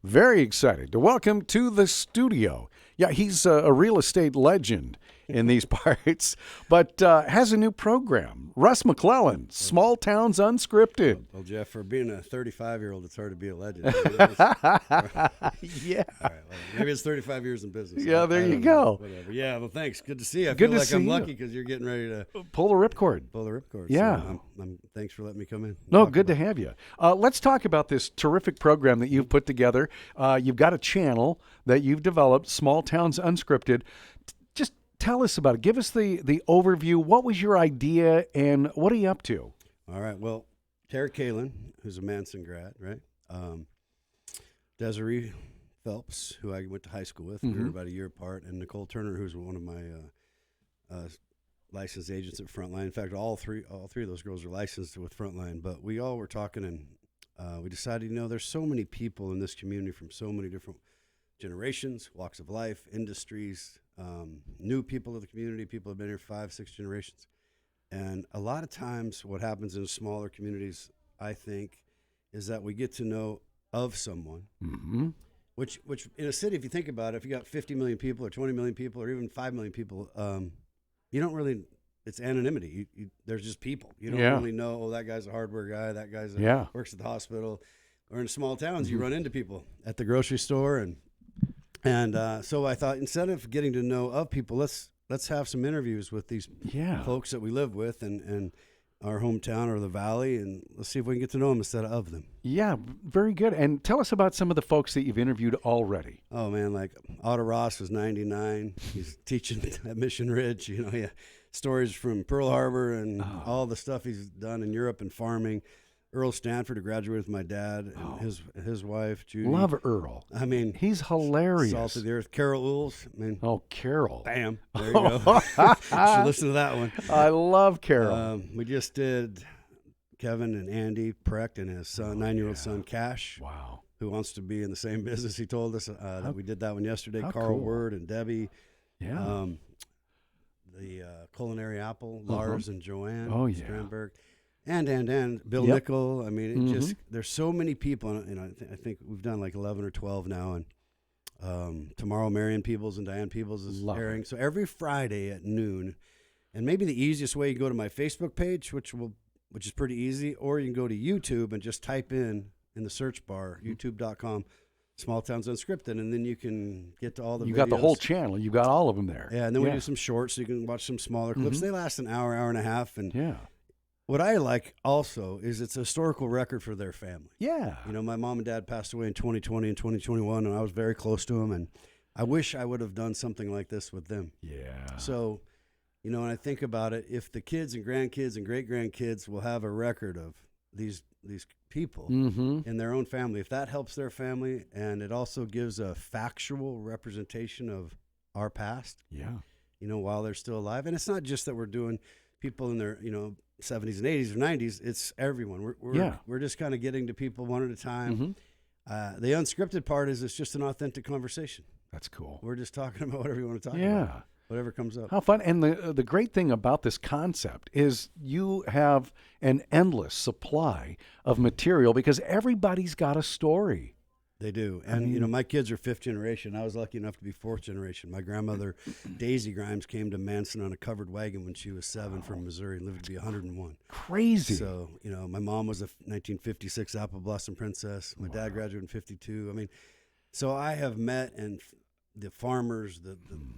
Very excited to welcome to the studio. Yeah, he's a real estate legend in these parts, but has a new program. Russ McClellan, Small Towns Unscripted. Well, Jeff, for being a 35-year-old, it's hard to be a legend. Yeah. All right, well, maybe it's 35 years in business. Yeah, there you go. Whatever. Yeah, well, thanks. Good to see you. I Good feel to like see I'm you. lucky because you're getting ready to Pull the ripcord. pull the ripcord. Yeah. So thanks for letting me come in. No, good to have you. Let's talk about this terrific program that you've put together. You've got a channel that you've developed, Small Towns Unscripted. Just tell us about it. Give us the overview. What was your idea, and what are you up to? All right. Well, Tara Kalin, who's a Manson grad, right? Desiree Phelps, who I went to high school with. We were about a year apart. And Nicole Turner, who's one of my licensed agents at Frontline. In fact, all three of those girls are licensed with Frontline. But we all were talking, and we decided, there's so many people in this community from so many different generations, walks of life, industries, new people of the community. People have been here 5-6 generations. And a lot of times what happens in smaller communities, I think, is that we get to know of someone, which in a city, if you think about it, if you got 50 million people or 20 million people or even 5 million people, you don't really, it's anonymity. There's just people. You don't really know, oh, that guy's a hardware guy, that guy's works at the hospital. Or in small towns, you run into people at the grocery store. And so I thought, instead of getting to know of people, let's have some interviews with these folks that we live with and our hometown or the valley, and let's see if we can get to know them instead of them. Yeah, very good. And tell us about some of the folks that you've interviewed already. Oh, man, like Otto Ross was 99. He's teaching at Mission Ridge. Stories from Pearl Harbor and all the stuff he's done in Europe and farming. Earl Stanford, who graduated with my dad, and his wife, Judy. Love Earl. I mean, he's hilarious. Salt of the earth. Carol Ools. Carol. Bam. There you go. Should listen to that one. I love Carol. We just did Kevin and Andy Precht and his son, 9-year-old son, Cash. Wow. Who wants to be in the same business. He told us that we did that one yesterday. Carl cool. Word and Debbie. Yeah. The Culinary Apple, Lars and Joanne. Strandberg. And Bill Nickel. I mean, it just, there's so many people, and I think we've done like 11 or 12 now. And tomorrow, Marion Peebles and Diane Peebles is airing. So every Friday at noon, and maybe the easiest way, you can go to my Facebook page, which is pretty easy, or you can go to YouTube and just type in the search bar, youtube.com, Small Towns Unscripted, and then you can get to all the videos. You got the whole channel. You got all of them there. Yeah, and then we do some shorts, so you can watch some smaller clips. They last an hour and a half, and yeah. What I like also is it's a historical record for their family. Yeah. My mom and dad passed away in 2020 and 2021, and I was very close to them, and I wish I would have done something like this with them. Yeah. So, when I think about it, if the kids and grandkids and great-grandkids will have a record of these people in their own family, if that helps their family, and it also gives a factual representation of our past, while they're still alive. And it's not just that we're doing people in their, 70s and 80s or 90s, it's everyone. We're just kind of getting to people one at a time. The unscripted part is it's just an authentic conversation. That's cool. We're just talking about whatever you want to talk about. Whatever comes up. How fun. And the great thing about this concept is you have an endless supply of material because everybody's got a story. They do. And, my kids are 5th generation. I was lucky enough to be 4th generation. My grandmother, Daisy Grimes, came to Manson on a covered wagon when she was 7 from Missouri and lived to be 101. Crazy. So, my mom was a 1956 Apple Blossom Princess. My dad graduated in 52. I mean, so I have met the farmers,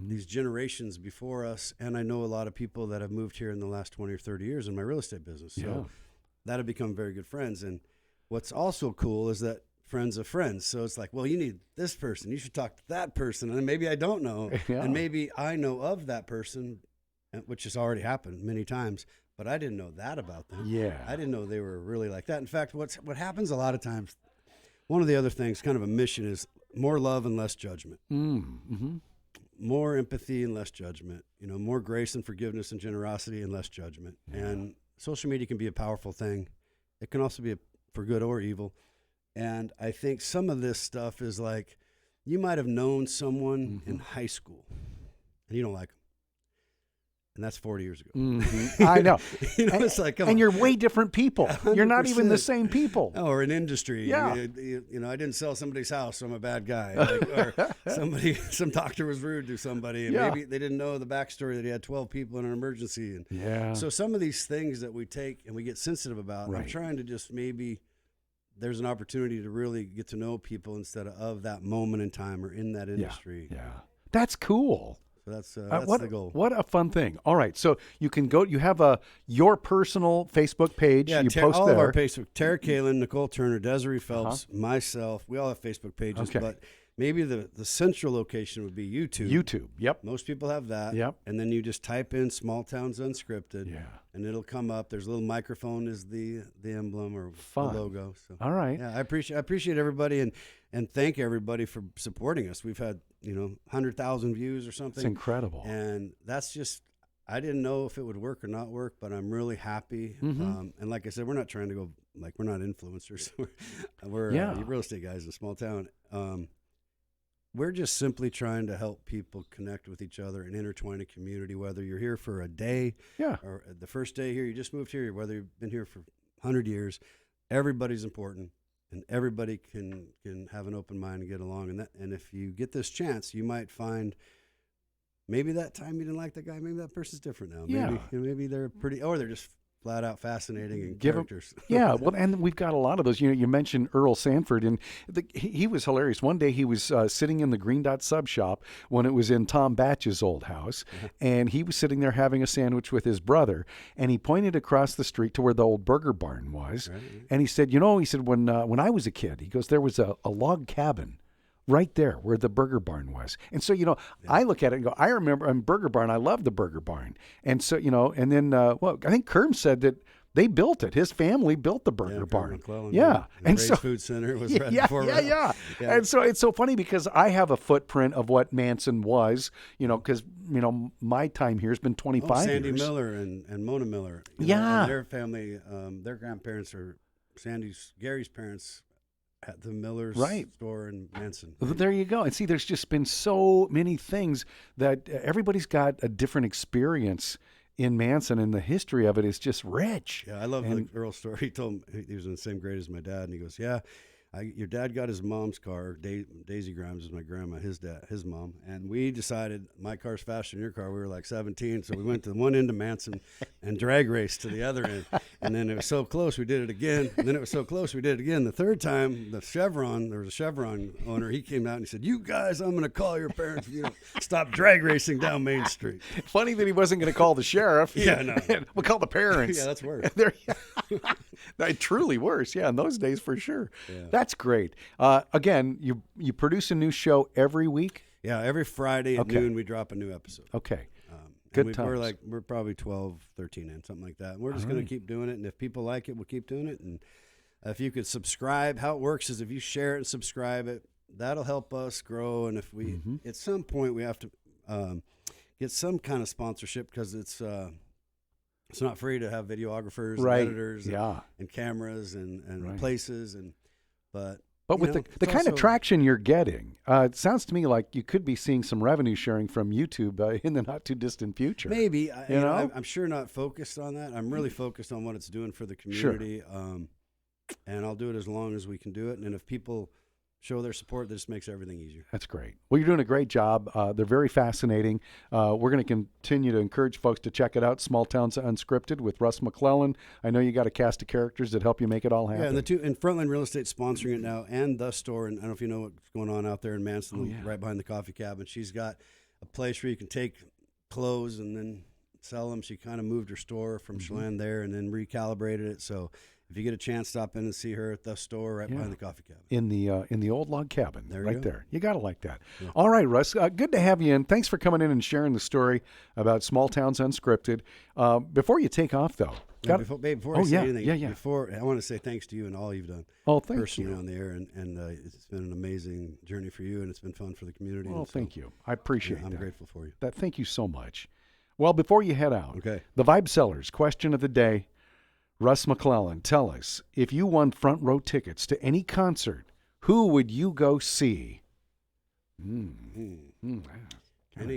these generations before us, and I know a lot of people that have moved here in the last 20 or 30 years in my real estate business. So that have become very good friends. And what's also cool is that friends of friends. So it's like, well, you need this person. You should talk to that person. And maybe I don't know. And maybe I know of that person, which has already happened many times, but I didn't know that about them. Yeah. I didn't know they were really like that. In fact, what happens a lot of times, one of the other things, kind of a mission, is more love and less judgment. More empathy and less judgment. More grace and forgiveness and generosity and less judgment. And social media can be a powerful thing. It can also be for good or evil. And I think some of this stuff is like, you might have known someone in high school and you don't like them. And that's 40 years ago. I know. It's like, come and on. you're way different people. You're not even the 100%. same people. Oh, or in industry. Yeah. You know, I didn't sell somebody's house, so I'm a bad guy. Or some doctor was rude to somebody, and maybe they didn't know the backstory that he had 12 people in an emergency. And so some of these things that we take and we get sensitive about, I'm trying to just maybe there's an opportunity to really get to know people instead of that moment in time or in that industry. Yeah. That's cool. So that's the goal. What a fun thing. All right. So you can go, you have your personal Facebook page. Yeah, you post all there. of our Facebook, Tara Kalin, Nicole Turner, Desiree Phelps, myself, we all have Facebook pages, but maybe the central location would be YouTube. YouTube, yep. Most people have that. Yep. And then you just type in Small Towns Unscripted. Yeah. And it'll come up. There's a little microphone is the emblem or Fun. the logo. So all right. yeah, I appreciate everybody and thank everybody for supporting us. We've had 100,000 views or something. It's incredible. And that's just, I didn't know if it would work or not work, but I'm really happy. And like I said, we're not trying to go, like, we're not influencers. we're real estate guys in a small town. We're just simply trying to help people connect with each other and intertwine a community, whether you're here for a day or the first day here, you just moved here, whether you've been here for 100 years, everybody's important. And everybody can have an open mind and get along. And if you get this chance, you might find maybe that time you didn't like that guy. Maybe that person's different now. Yeah. Maybe they're pretty, or they're just flat out fascinating and characters. Yeah, well, and we've got a lot of those. You mentioned Earl Sanford, and he was hilarious. One day he was sitting in the Green Dot Sub Shop when it was in Tom Batch's old house, and he was sitting there having a sandwich with his brother, and he pointed across the street to where the old Burger Barn was, and he said, when I was a kid, he goes, there was a log cabin right there where the Burger Barn was. And so, I look at it and go, I remember Burger Barn. I love the Burger Barn. And so, and then, I think Kerm said that they built it. His family built the Burger Barn. McClellan, yeah. And so Food Center was right before. Yeah. And so it's so funny because I have a footprint of what Manson was, because, my time here has been 25 Sandy years. Miller and Mona Miller. And their family, their grandparents are Gary's parents at the Miller's store in Manson. There you go. And see, there's just been so many things that everybody's got a different experience in Manson, and the history of it is just rich. Yeah, I love Earl's story. He told me he was in the same grade as my dad, and he goes, your dad got his mom's car. Daisy Grimes is my grandma, his mom. And we decided my car's faster than your car. We were like 17, so we went to one end of Manson and drag raced to the other end. And then it was so close, we did it again. And then it was so close, we did it again. The third time, there was a Chevron owner. He came out and he said, "You guys, I'm going to call your parents if you don't stop drag racing down Main Street." Funny that he wasn't going to call the sheriff. Yeah, no. We'll call the parents. Yeah, that's worse. Truly worse. Yeah, in those days for sure. Yeah. That's great. Again, you produce a new show every week? Yeah, every Friday at noon we drop a new episode. Okay. Good times. We're probably 12, 13 in, something like that. And we're just going to keep doing it. And if people like it, we'll keep doing it. And if you could subscribe, how it works is if you share it and subscribe it, that'll help us grow. And if we, at some point, we have to get some kind of sponsorship because it's not free to have videographers and editors and cameras and places. But with the kind of traction you're getting, it sounds to me like you could be seeing some revenue sharing from YouTube in the not too distant future. Maybe. I'm sure not focused on that. I'm really focused on what it's doing for the community. Sure. And I'll do it as long as we can do it. And if people show their support, this makes everything easier. That's great. Well, you're doing a great job. They're very fascinating. We're going to continue to encourage folks to check it out. Small Towns Unscripted with Russ McClellan. I know you got a cast of characters that help you make it all happen. Yeah, and Frontline Real Estate sponsoring it now, and the store. And I don't know if you know what's going on out there in Manson, right behind the coffee cabin. She's got a place where you can take clothes and then sell them. She kind of moved her store from Chelan there and then recalibrated it. So if you get a chance, stop in and see her at the store right behind the coffee cabin. In the old log cabin, there. You got to like that. Yeah. All right, Russ, good to have you in. Thanks for coming in and sharing the story about Small Towns Unscripted. Before you take off, though. Before I say anything, before I want to say thanks to you and all you've done personally on the air. And it's been an amazing journey for you, and it's been fun for the community. Oh, thank you. I appreciate I'm that. grateful for you. Thank you so much. Well, before you head out, the Vibe Sellers question of the day. Russ McClellan, tell us, if you won front row tickets to any concert, who would you go see? Any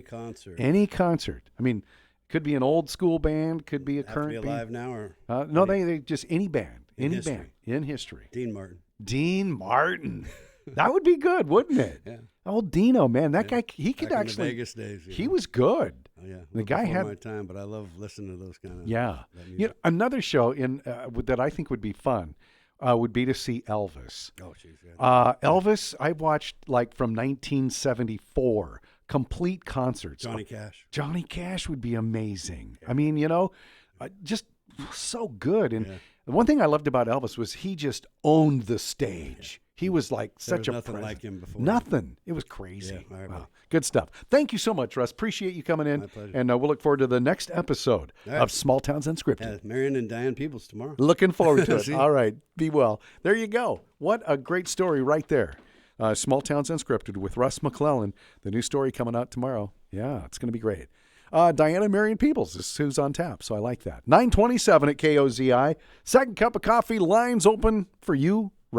concert. Any concert. I mean, Could be an old school band. Could be a Have to current be alive now or band. No, they just any band. In Any history. band in history. Dean Martin. Dean Martin. That would be good, wouldn't it? Yeah. Old Dino, man. That guy, he could Back in the actually. Vegas days. He was good. Oh, yeah. The guy before had. my time, but I love listening to those kind of. Yeah. that You know, music. another show that I think would be fun would be to see Elvis. Oh, jeez. Yeah. Elvis, I watched like from 1974, complete concerts. Johnny Cash. Johnny Cash would be amazing. I mean, just so good. And Yeah. the one thing I loved about Elvis was he just owned the stage. He was like There such was a nothing presence. like him before. Nothing. It was crazy. Yeah, all right, Wow. buddy. Good stuff. Thank you so much, Russ. Appreciate you coming in. My pleasure. And we'll look forward to the next episode All right. of Small Towns Unscripted. Yeah, Marion and Diane Peebles tomorrow. Looking forward to it. See? All right. Be well. There you go. What a great story right there. Small Towns Unscripted with Russ McClellan. The new story coming out tomorrow. Yeah, it's going to be great. Diana Marion Peebles is who's on tap, so I like that. 9:27 at KOZI. Second cup of coffee. Lines open for you